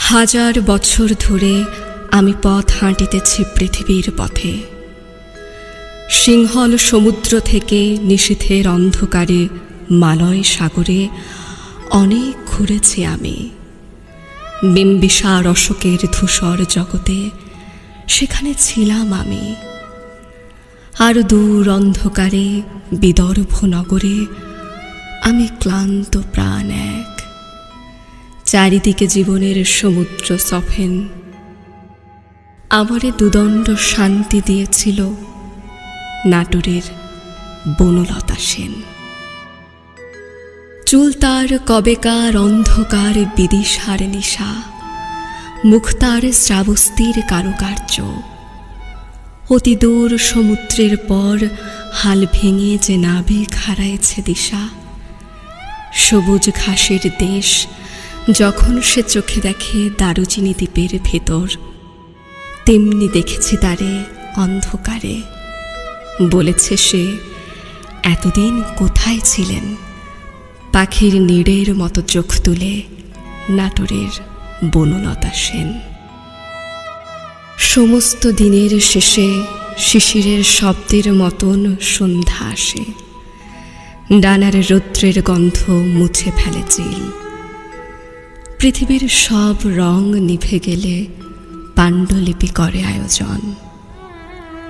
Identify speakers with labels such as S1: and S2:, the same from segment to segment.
S1: হাজার বছর ধরে আমি পথ হাঁটিতেছি পৃথিবীর পথে। সিংহল সমুদ্র থেকে নিশীথের অন্ধকারে মালয় সাগরে অনেক ঘুরেছি আমি। বিম্বিসার অশোকের ধূসর জগতে সেখানে ছিলাম আমি। আর দূর অন্ধকারে বিদর্ভ নগরে আমি ক্লান্ত প্রাণ এক। চারিদিকে জীবনের সমুদ্র সফেন আমারে দুদণ্ড শান্তি দিয়েছিল নাটোরের বনলতা সেন। চুল তার কবেকার অন্ধকার বিদিশার নিশা, মুখ তার শ্রাবস্তির কারুকার্য। অতি দূর সমুদ্রের পর হাল ভেঙে যে নাবিক হারাইছে দিশা। সবুজ ঘাসের দেশ যখন সে চোখে দেখে দারুচিনি দ্বীপের ভেতর, তেমনি দেখেছি তারে অন্ধকারে। বলেছে সে, এতদিন কোথায় ছিলেন? পাখির নীড়ের মতো চোখ তুলে নাটোরের বনলতা সেন। সমস্ত দিনের শেষে শিশিরের শব্দের মতন সন্ধ্যা আসে। ডানার রৌদ্রের গন্ধ মুছে ফেলে চিল। পৃথিবীর সব রং নিভে গেলে পাণ্ডুলিপি করে আয়োজন।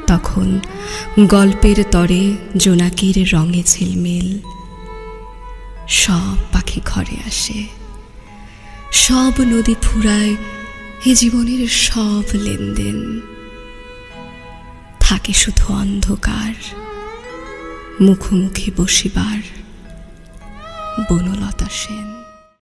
S1: তখন গল্পের তরে জোনাকির রঙে ঝিলমিল। সব পাখি ঘরে আসে, সব নদী ফুরায় এ জীবনের সব লেনদেন। থাকে শুধু অন্ধকার, মুখোমুখি বসিবার বনলতা সেন।